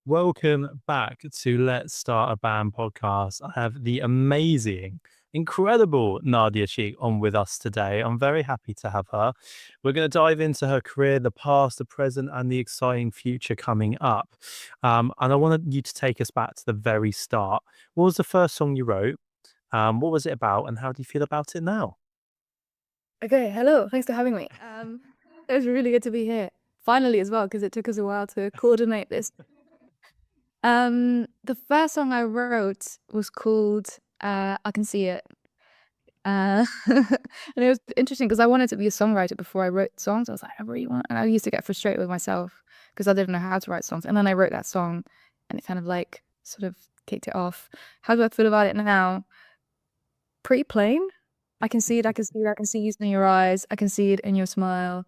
Welcome back to Let's Start a Band podcast. I have the amazing, incredible Nadia Sheikh on with us today. I'm very happy to have her. We're going to dive into her career, the past, the present, and the exciting future coming up. And I wanted you to take us back to the very start. What was the first song you wrote? What was it about, and how do you feel about it now? Okay, hello. Thanks for having me. It was really good to be here. Finally as well, because it took us a while to coordinate this. The first song I wrote was called I Can See It. And it was interesting because I wanted to be a songwriter before I wrote songs. I was like, I really want, and I used to get frustrated with myself because I didn't know how to write songs. And then I wrote that song and it kind of like sort of kicked it off. How do I feel about it now? Pretty plain. I can see it, I can see it, I can see it in your eyes, I can see it in your smile.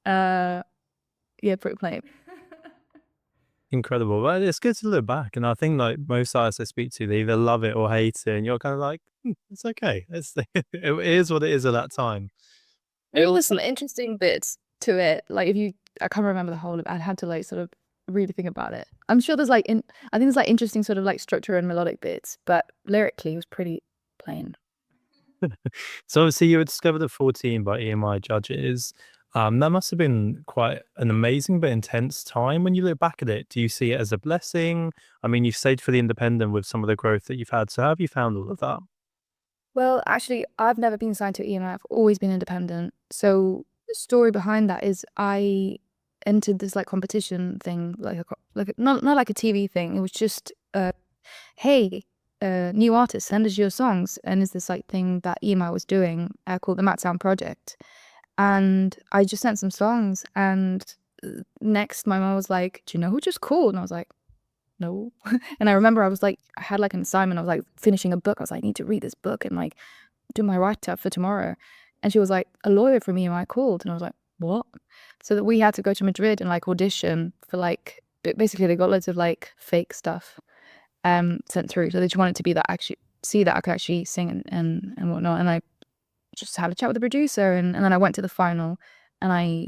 Yeah, pretty plain. Incredible. Well, it's good to look back, and I think like most artists I speak to, they either love it or hate it, and you're kind of like, it's okay. It is what it is at that time. There was some interesting bits to it. Like if you, I can't remember the whole of it. I had to like sort of really think about it. I'm sure there's like I think there's like interesting sort of like structure and melodic bits, but lyrically it was pretty plain. So obviously you were discovered at 14 by EMI judges. That must have been quite an amazing but intense time. When you look back at it, do you see it as a blessing? I mean, you've stayed for the independent with some of the growth that you've had. So how have you found all of that? Well, actually, I've never been signed to EMI. I've always been independent. So the story behind that is I entered this like competition thing, not like a TV thing. It was just hey, new artists, send us your songs. And it's this like thing that EMI was doing called the Matt Sound Project. And I just sent some songs. And next, my mom was like, do you know who just called? And I was like, no. And I remember I had like an assignment. I was like finishing a book. I was like, I need to read this book and like do my write up for tomorrow. And she was like, a lawyer from EMI called. And I was like, what? So that we had to go to Madrid and like audition for like, basically they got loads of like fake stuff sent through. So they just wanted to be that actually see that I could actually sing and whatnot. And I just had a chat with the producer and then I went to the final and I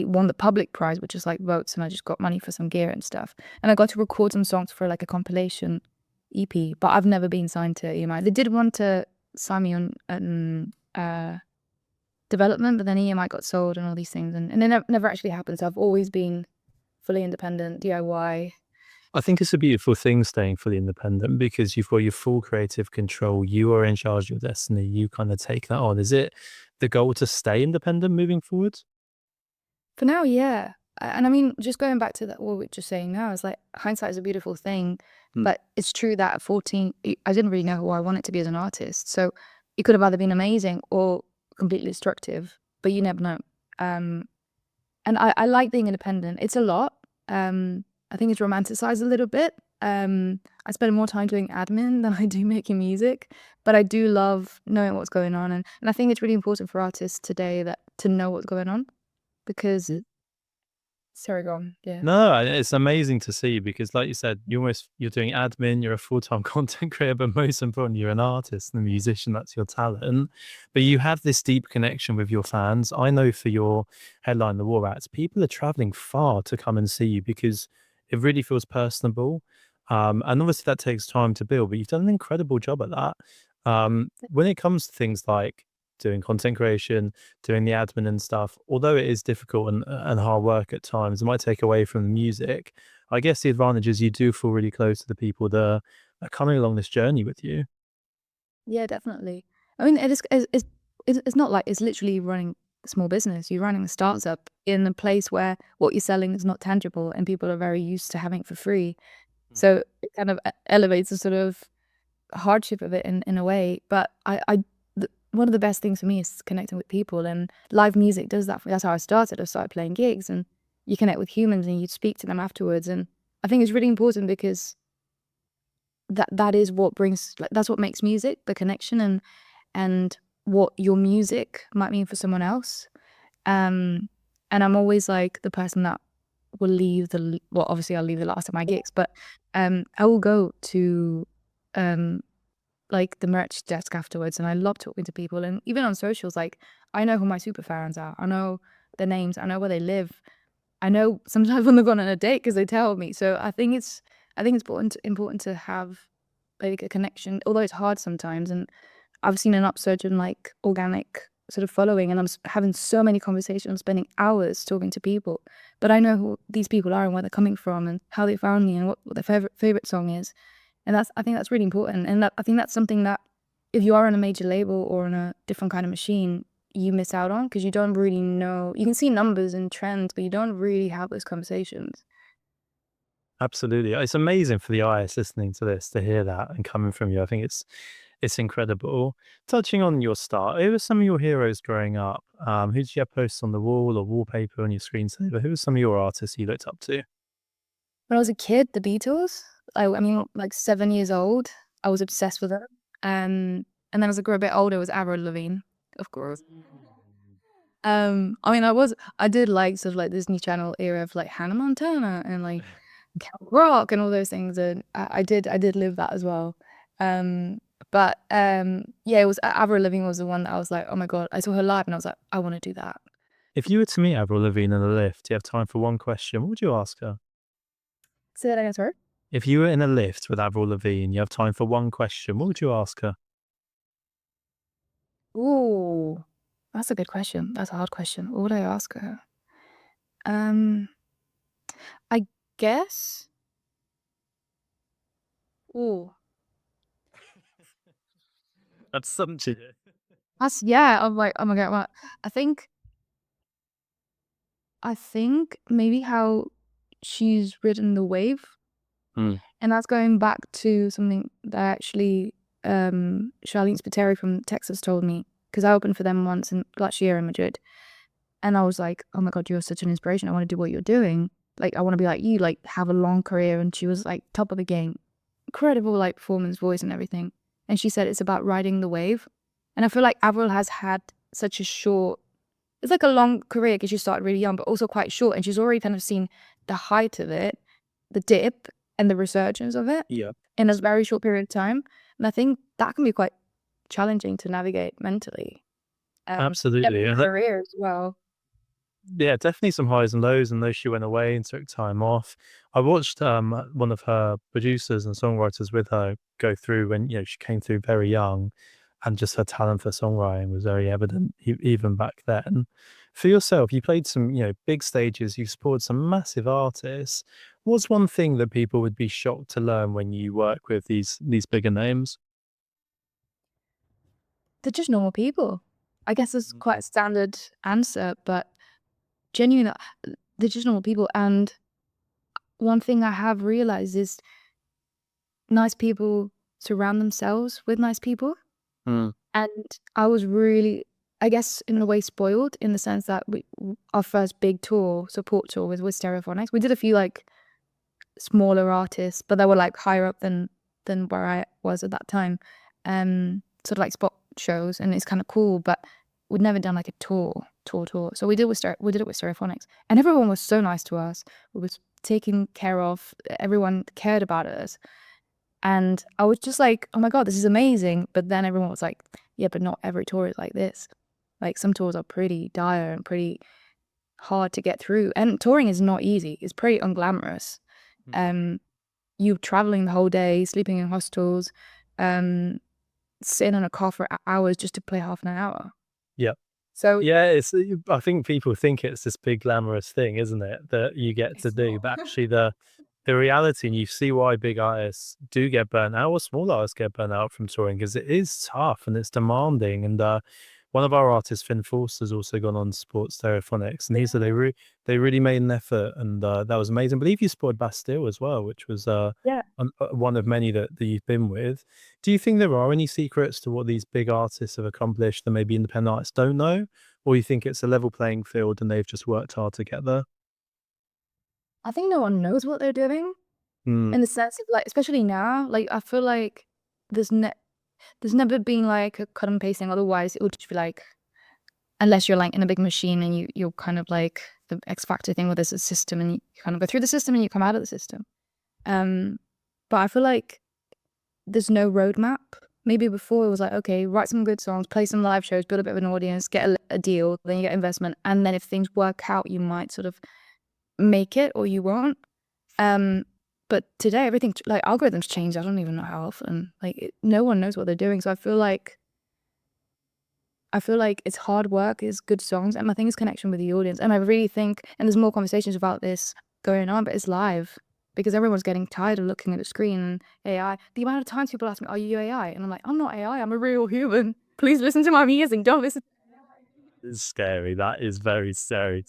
won the public prize, which is like votes, and I just got money for some gear and stuff. And I got to record some songs for like a compilation EP, but I've never been signed to EMI. They did want to sign me on development, but then EMI got sold and all these things, and it never actually happened. So I've always been fully independent, DIY. I think it's a beautiful thing staying fully independent because you've got your full creative control. You are in charge of your destiny. You kind of take that on. Is it the goal to stay independent moving forward? For now, yeah. And I mean, just going back to that, what we're just saying now is like hindsight is a beautiful thing, Mm. but it's true that at 14, I didn't really know who I wanted to be as an artist. So it could have either been amazing or completely destructive, but you never know. Um, and I like being independent. It's a lot. I think it's romanticized a little bit. I spend more time doing admin than I do making music, but I do love knowing what's going on. And I think it's really important for artists today that to know what's going on because sorry, go on. Yeah. No, it's amazing to see because, like you said, you're doing admin, you're a full-time content creator, but most importantly, you're an artist and a musician. That's your talent. But you have this deep connection with your fans. I know for your headline, The War Rats, people are traveling far to come and see you because it really feels personable. And obviously that takes time to build, but you've done an incredible job at that. When it comes to things like doing content creation, doing the admin and stuff, although it is difficult and hard work at times, it might take away from the music. I guess the advantage is you do feel really close to the people that are coming along this journey with you. Yeah, definitely. I mean, it's not like it's literally running a small business. You're running a startup in a place where what you're selling is not tangible and people are very used to having it for free. Mm. So it kind of elevates the sort of hardship of it in a way. But one of the best things for me is connecting with people, and live music does that. That's how I started. I started playing gigs, and you connect with humans, and you speak to them afterwards. And I think it's really important because that is what brings, like, that's what makes music, the connection and what your music might mean for someone else. Um, and I'm always like the person that will leave well, obviously I'll leave the last of my gigs, but I will go to um like the merch desk afterwards, and I love talking to people. And even on socials, like I know who my super fans are. I know their names. I know where they live. I know sometimes when they've gone on a date because they tell me. So I think it's important to have like a connection, although it's hard sometimes. And I've seen an upsurge in like organic sort of following, and I'm having so many conversations, spending hours talking to people. But I know who these people are and where they're coming from and how they found me and what their favorite song is. And I think that's really important. And I think that's something that if you are on a major label or on a different kind of machine, you miss out on, because you don't really know. You can see numbers and trends, but you don't really have those conversations. Absolutely. It's amazing for the artists listening to this to hear that and coming from you. I think it's incredible. Touching on your start, who were some of your heroes growing up? Who did you have posts on the wall or wallpaper on your screensaver? Who were some of your artists you looked up to? When I was a kid, the Beatles. I mean, like 7 years old, I was obsessed with them. And then as I grew a bit older, it was Avril Lavigne, of course. I mean, I did like sort of like Disney Channel era of like Hannah Montana and like Camp Rock and all those things, and I did live that as well. Yeah, it was Avril Lavigne was the one that I was like, oh my god, I saw her live and I was like, I want to do that. If you were to meet Avril Lavigne in a lift, do you have time for one question? What would you ask her? Say that again, sorry. If you were in a lift with Avril Lavigne, you have time for one question. What would you ask her? Ooh, that's a good question. That's a hard question. What would I ask her? Um, I guess. Ooh, That's something. yeah. I'm like, oh my god, what? I think maybe how she's ridden the wave. Hmm. And that's going back to something that actually Charlene Spiteri from Texas told me, because I opened for them once last year in Madrid. And I was like, oh my God, you're such an inspiration. I want to do what you're doing. Like, I want to be like you, like have a long career. And she was like top of the game, incredible like performance, voice and everything. And she said it's about riding the wave. And I feel like Avril has had such a short, it's like a long career because she started really young, but also quite short. And she's already kind of seen the height of it, the dip and the resurgence of it Yeah, in a very short period of time. And I think that can be quite challenging to navigate mentally. absolutely. And Career as well. yeah, definitely some highs and lows. And though she went away and took time off, I watched one of her producers and songwriters with her go through when she came through very young, and just her talent for songwriting was very evident even back then. For yourself, you played some big stages. You supported some massive artists. What's one thing that people would be shocked to learn when you work with these bigger names? They're just normal people. I guess it's quite a standard answer, but genuinely, they're just normal people. And one thing I have realized is nice people surround themselves with nice people. Mm. And I was really, I guess, in a way spoiled in the sense that our first big support tour was with Stereophonics. We did a few like smaller artists, but they were like higher up than where I was at that time. Sort of like spot shows, and it's kind of cool, but we'd never done like a tour. So we did it with Stereophonics, and everyone was so nice to us. We was taken care of. Everyone cared about us, and I was just like, oh my god, this is amazing. But then everyone was like, yeah, but not every tour is like this. Like some tours are pretty dire and pretty hard to get through, and touring is not easy. It's pretty unglamorous. You traveling the whole day, sleeping in hostels, sitting in a car for hours just to play half an hour. Yeah. So Yeah, I think people think it's this big glamorous thing, isn't it, that you get to it's do, not. but actually the reality, and you see why big artists do get burnt out or small artists get burnt out from touring, because it is tough and it's demanding. And one of our artists, Finn Forster's also gone on Sports Stereophonics, and he said they really made an effort, and that was amazing. I believe you supported Bastille as well, which was Yeah. one of many that you've been with. Do you think there are any secrets to what these big artists have accomplished that maybe independent artists don't know? Or you think it's a level playing field and they've just worked hard together? I think no one knows what they're doing Mm, in the sense of like, especially now, like I feel like there's ne there's never been like a cut and pasting. Otherwise, it would just be like, unless you're like in a big machine and you're kind of like the X Factor thing where there's a system and you kind of go through the system and you come out of the system. Um, but I feel like there's no roadmap. Maybe before it was like, okay, write some good songs, play some live shows, build a bit of an audience, get a deal, then you get investment, and then if things work out, you might sort of make it or you won't. But today everything like algorithms change. I don't even know how often. No one knows what they're doing. So I feel like it's hard work, it's good songs, and I think it's connection with the audience. And I really think, and there's more conversations about this going on, but it's live because everyone's getting tired of looking at the screen and AI. The amount of times people ask me, "Are you AI?" And I'm like, "I'm not AI. I'm a real human. Please listen to my music. Don't listen." It's scary. That is very scary.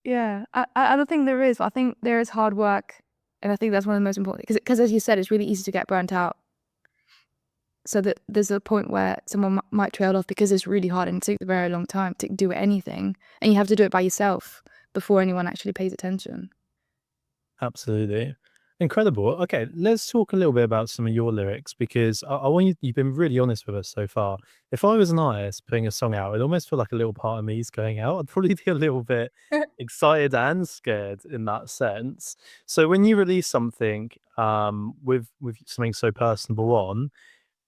Yeah, I don't think there is. But I think there is hard work, and I think that's one of the most important. Because as you said, it's really easy to get burnt out. So that there's a point where someone might trail off because it's really hard and it takes a very long time to do anything, and you have to do it by yourself before anyone actually pays attention. Absolutely. Incredible. Okay, let's talk a little bit about some of your lyrics because I want you, you've been really honest with us so far. If I was an artist putting a song out, it almost feel like a little part of me is going out. I'd probably be a little bit excited and scared in that sense. So when you release something with something so personable on,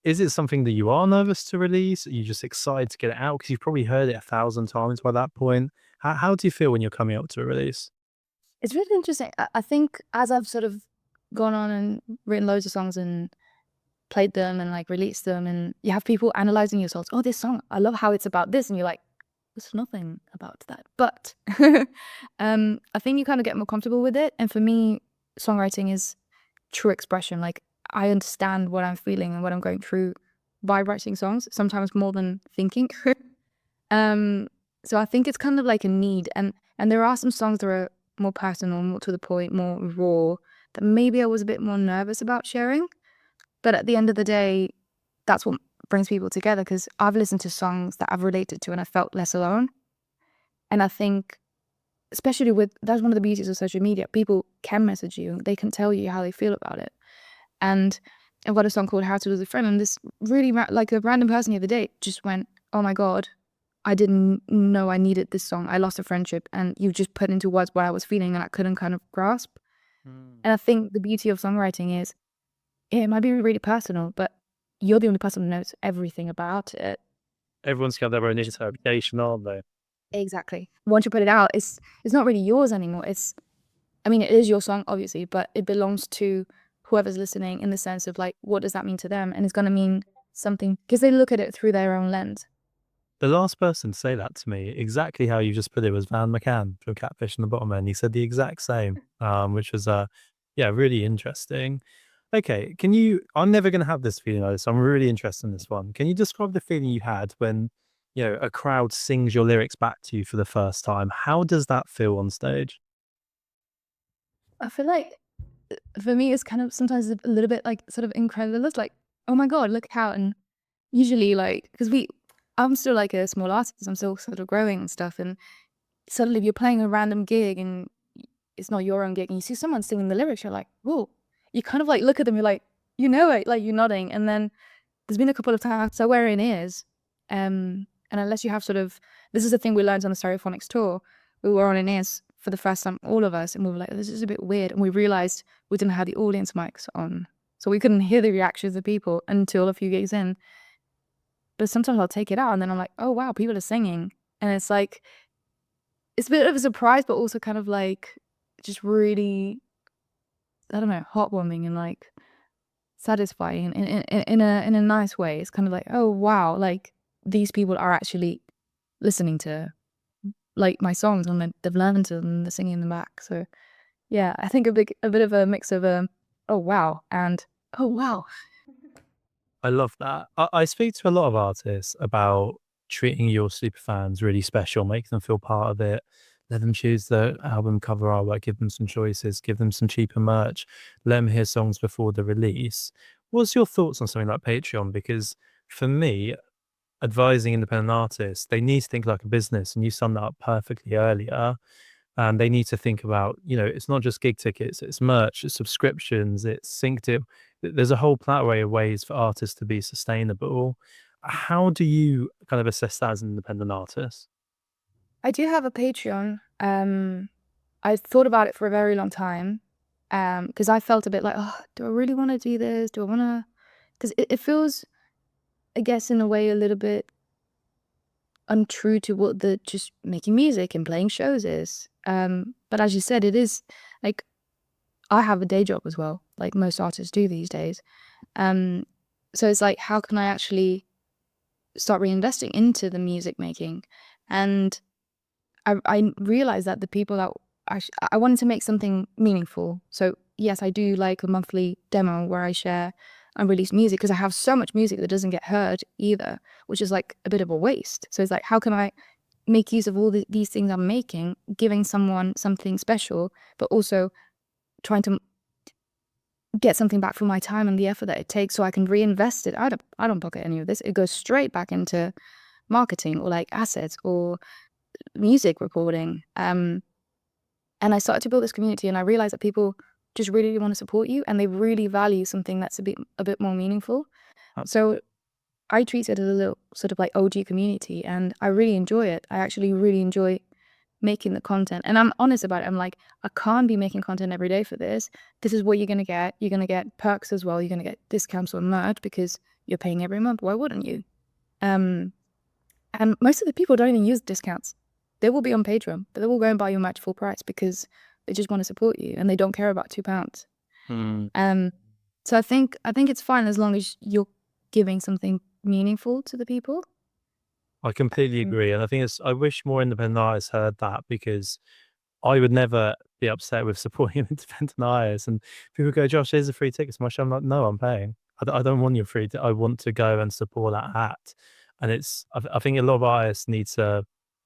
is it something that you are nervous to release? Are you just excited to get it out? Because you've probably heard it 1,000 times by that point. How do you feel when you're coming up to a release? It's really interesting. I think as I've sort of gone on and written loads of songs and played them and like released them, and you have people analyzing your songs. Oh, this song, I love how it's about this, and you're like, there's nothing about that. But I think you kind of get more comfortable with it. And for me, songwriting is true expression. Like I understand what I'm feeling and what I'm going through by writing songs, sometimes more than thinking. um, so I think it's kind of like a need. And there are some songs that are more personal, more to the point, more raw, that maybe I was a bit more nervous about sharing. But at the end of the day, that's what brings people together because I've listened to songs that I've related to and I felt less alone. And I think, especially that's one of the beauties of social media, people can message you, they can tell you how they feel about it. And I've got a song called How to Lose a Friend, and this really, like a random person the other day just went, "Oh my God, I didn't know I needed this song. I lost a friendship, and you just put into words what I was feeling and I couldn't kind of grasp." And I think the beauty of songwriting is, it might be really personal, but you're the only person who knows everything about it. Everyone's got their own interpretation, aren't they? Exactly. Once you put it out, it's not really yours anymore. I mean, it is your song, obviously, but it belongs to whoever's listening in the sense of like, what does that mean to them? And it's going to mean something because they look at it through their own lens. The last person to say that to me, exactly how you just put it, was Van McCann from Catfish and the Bottom End. He said the exact same, which was, yeah, really interesting. Okay, can you? I'm never going to have this feeling like this. I'm really interested in this one. Can you describe the feeling you had when, a crowd sings your lyrics back to you for the first time? How does that feel on stage? I feel like for me, it's kind of sometimes a little bit like sort of incredible. It's like, oh my God, look how. And usually, like, I'm still like a small artist, I'm still sort of growing and stuff. And suddenly, if you're playing a random gig and it's not your own gig, and you see someone singing the lyrics, you're like, whoa. You kind of like look at them, you're like, you know it, like you're nodding. And then there's been a couple of times I wear in ears. And unless you have sort of, this is the thing we learned on the Stereophonics tour. We were on in ears for the first time, all of us, and we were like, this is a bit weird. And we realized we didn't have the audience mics on. So we couldn't hear the reactions of people until a few gigs in. But sometimes I'll take it out and then I'm like, oh wow, people are singing. And it's like, it's a bit of a surprise, but also kind of like just really, I don't know, heartwarming and like satisfying in a nice way. It's kind of like, oh wow, like these people are actually listening to like my songs and they've learned them and they're singing them back. So yeah, I think a bit of a mix of oh wow and oh wow. I love that. I speak to a lot of artists about treating your super fans really special, make them feel part of it, let them choose the album cover artwork, give them some choices, give them some cheaper merch, let them hear songs before the release. What's your thoughts on something like Patreon? Because for me, advising independent artists, they need to think like a business, and you summed that up perfectly earlier. And they need to think about, it's not just gig tickets, it's merch, it's subscriptions, it's synced it. There's a whole array of ways for artists to be sustainable. How do you kind of assess that as an independent artist? I do have a Patreon. I thought about it for a very long time. Because I felt a bit like, oh, do I really want to do this? Do I want to? Because it feels, I guess, in a way, a little bit untrue to what the just making music and playing shows is. But as you said, it is like I have a day job as well, like most artists do these days. So it's like, how can I actually start reinvesting into the music making? And I realized that the people that I wanted to make something meaningful. So yes, I do like a monthly demo where I share and release music because I have so much music that doesn't get heard either, which is like a bit of a waste. So it's like, how can I make use of all these things I'm making, giving someone something special, but also trying to get something back for my time and the effort that it takes so I can reinvest it. I don't pocket any of this. It goes straight back into marketing or like assets or music recording. And I started to build this community and I realized that people just really want to support you and they really value something that's a bit more meaningful. So I treat it as a little sort of like OG community and I really enjoy it. I actually really enjoy making the content. And I'm honest about it. I'm like, I can't be making content every day for this. This is what you're going to get. You're going to get perks as well. You're going to get discounts on merch because you're paying every month. Why wouldn't you? And most of the people don't even use discounts. They will be on Patreon, but they will go and buy your merch full price because they just want to support you and they don't care about £2. So I think it's fine as long as you're giving something meaningful to the people. I completely agree. And I think I wish more independent artists heard that because I would never be upset with supporting independent artists. And people go, Josh, here's a free ticket to my show. I'm like, no, I'm paying. I don't want your free. I want to go and support that act. And I think a lot of artists need to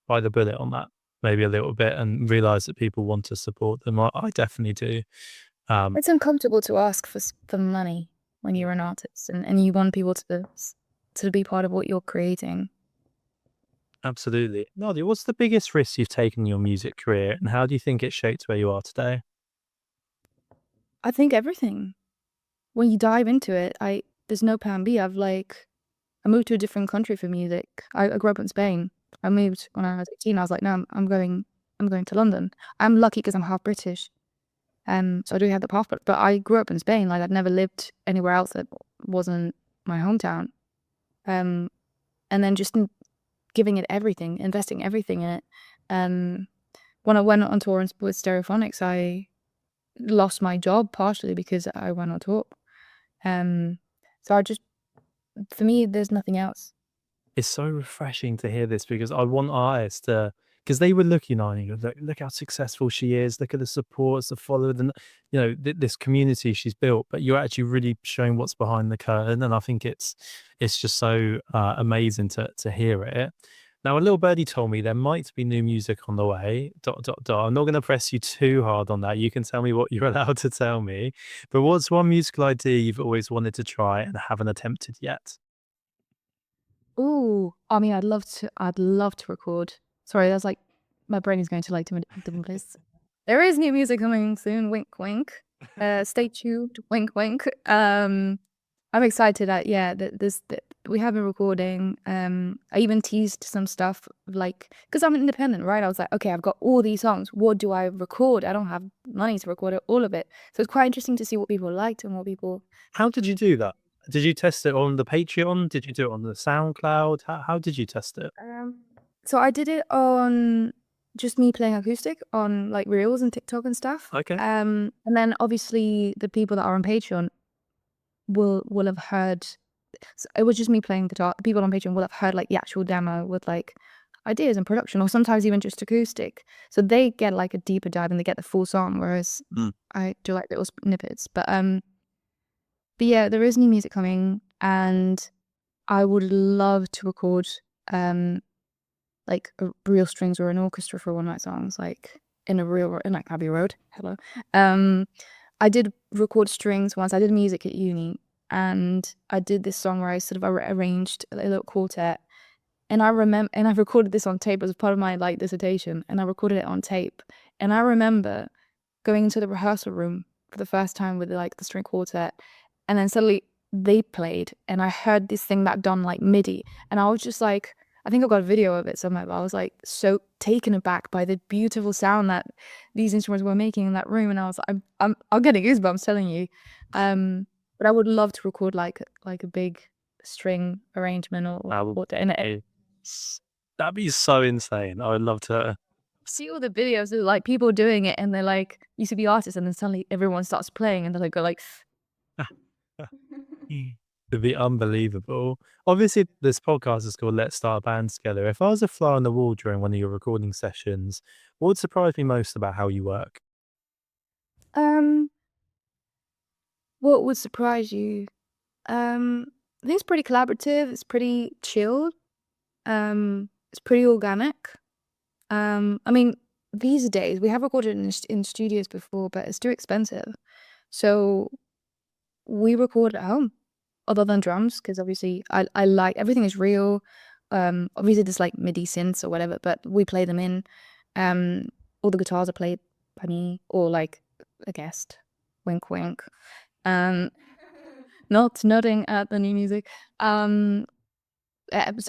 bite the bullet on that maybe a little bit and realize that people want to support them. I definitely do. It's uncomfortable to ask for money when you're an artist and you want people to be part of what you're creating. Absolutely. Nadia, what's the biggest risk you've taken in your music career and how do you think it shaped where you are today? I think everything. When you dive into it, there's no plan B. I moved to a different country for music. I grew up in Spain. I moved when I was 18. I was like, no, I'm going to London. I'm lucky because I'm half British. So I do have the passport, but I grew up in Spain. Like I'd never lived anywhere else that wasn't my hometown. And then just giving it everything, investing everything in it. When I went on tour with Stereophonics, I lost my job partially because I went on tour. So for me, there's nothing else. It's so refreshing to hear this because I want artists to, because they were looking on you, look how successful she is, look at the supports, the followers, and this community she's built. But you're actually really showing what's behind the curtain, and I think it's just so amazing to hear it. Now, a little birdie told me there might be new music on the way. ... I'm not going to press you too hard on that. You can tell me what you're allowed to tell me. But what's one musical idea you've always wanted to try and haven't attempted yet? Ooh, I mean, I'd love to record. Sorry, that's like my brain is going to like different places. There is new music coming soon. Wink, wink. Stay tuned. Wink, wink. I'm excited that we have been recording. I even teased some stuff like because I'm independent, right? I was like, okay, I've got all these songs. What do I record? I don't have money to record all of it. So it's quite interesting to see what people liked and what people. How did you do that? Did you test it on the Patreon? Did you do it on the SoundCloud? How did you test it? So I did it on just me playing acoustic on like Reels and TikTok and stuff. Okay. And then obviously the people that are on Patreon will have heard. So it was just me playing guitar. The people on Patreon will have heard like the actual demo with like ideas and production, or sometimes even just acoustic. So they get like a deeper dive and they get the full song, whereas I do like little snippets. But yeah, there is new music coming, and I would love to record like a real strings or an orchestra for one of my songs, like in like Abbey Road. Hello. I did record strings once. I did music at uni, and I did this song where I sort of arranged a little quartet. And I remember, and I recorded this on tape as part of my like dissertation, and I recorded it on tape. And I remember going into the rehearsal room for the first time with like the string quartet, and then suddenly they played, and I heard this thing that done like MIDI, and I was just like, I think I've got a video of it somewhere, but I was like so taken aback by the beautiful sound that these instruments were making in that room, and I was like, I'm getting goosebumps telling you. But I would love to record like a big string arrangement or what in it. That'd be so insane. I would love to. See all the videos of like people doing it and they're like used to be artists and then suddenly everyone starts playing and they're like go like It'd be unbelievable. Obviously, this podcast is called Let's Start a Band Together. If I was a fly on the wall during one of your recording sessions, what would surprise me most about how you work? um what would surprise you? I think it's pretty collaborative, it's pretty chilled, it's pretty organic. I mean, these days we have recorded in studios before, but it's too expensive. So we record at home, other than drums, because obviously I like everything is real. Obviously there's like MIDI synths or whatever, but we play them in. All the guitars are played by me or like a guest. Wink, wink. Um, not nodding at the new music. So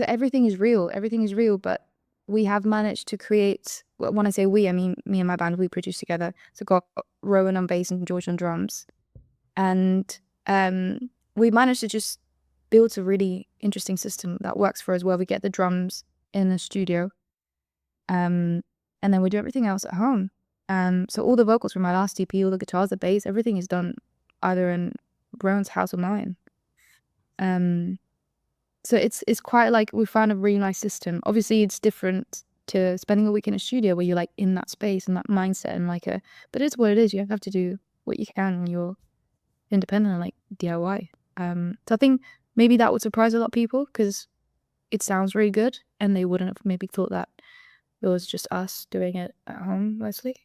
everything is real. Everything is real, but we have managed to create. When I say we, I mean me and my band. We produce together. So got Rowan on bass and George on drums, and we managed to just build a really interesting system that works for us. Where we get the drums in the studio, and then we do everything else at home. So all the vocals from my last EP, all the guitars, the bass, everything is done either in Rowan's house or mine. So it's quite like we found a really nice system. Obviously, it's different to spending a week in a studio where you're like in that space and that mindset and like but it's what it is. You have to do what you can when you're independent and like DIY. So I think maybe that would surprise a lot of people because it sounds really good and they wouldn't have maybe thought that it was just us doing it at home mostly.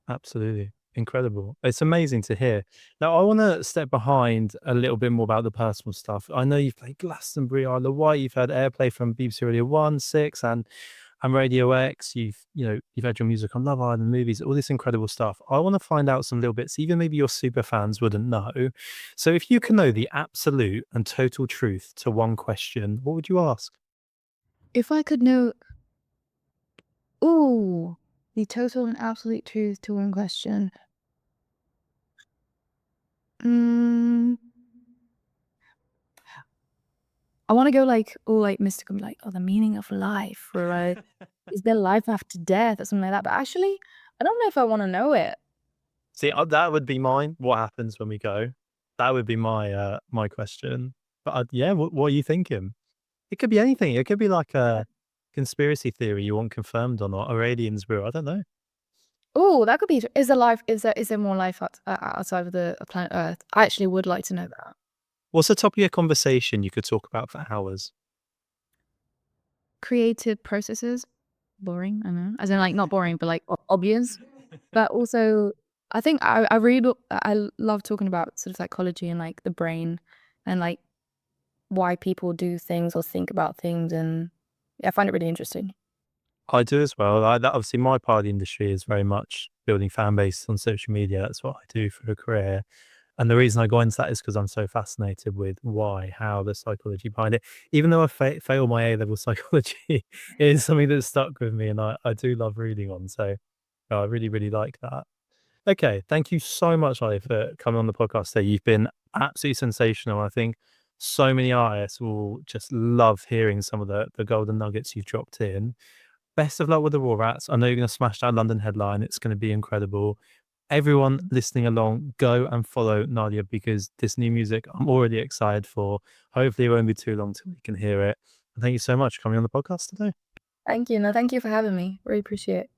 Absolutely. Incredible. It's amazing to hear. Now, I want to step behind a little bit more about the personal stuff. I know you've played Glastonbury, Isle of Wight, you've had airplay from BBC Radio 1, 6, and Radio X. You've had your music on Love Island, movies, all this incredible stuff. I want to find out some little bits, even maybe your super fans wouldn't know. So if you can know the absolute and total truth to one question, what would you ask? If I could know, ooh, the total and absolute truth to one question. Mm, I want to go like all like mystical, like the meaning of life, or is there life after death or something like that? But actually, I don't know if I want to know it. See, that would be mine. What happens when we go? That would be my question. But yeah, what are you thinking? It could be anything. It could be like a conspiracy theory you want confirmed or not, or aliens real. I don't know. Oh, that could be. Is there life? Is there more life outside of the planet Earth? I actually would like to know that. What's the topic of conversation you could talk about for hours? Creative processes, boring. I know, as in like not boring, but like obvious. But also, I think I really I love talking about sort of psychology and like the brain, and like why people do things or think about things, and yeah, I find it really interesting. I do as well. That obviously my part of the industry is very much building fan base on social media. That's what I do for a career. And the reason I go into that is because I'm so fascinated with why, how, the psychology behind it. Even though I failed my A-level psychology, it is something that's stuck with me and I do love reading on. So I really, really like that. Okay. Thank you so much, Ali, for coming on the podcast today. You've been absolutely sensational. I think so many artists will just love hearing some of the golden nuggets you've dropped in. Best of luck with the Raw Rats. I know you're going to smash that London headline. It's going to be incredible. Everyone listening along, go and follow Nadia because this new music I'm already excited for. Hopefully, it won't be too long till we can hear it. And thank you so much for coming on the podcast today. Thank you. No, thank you for having me. Really appreciate it.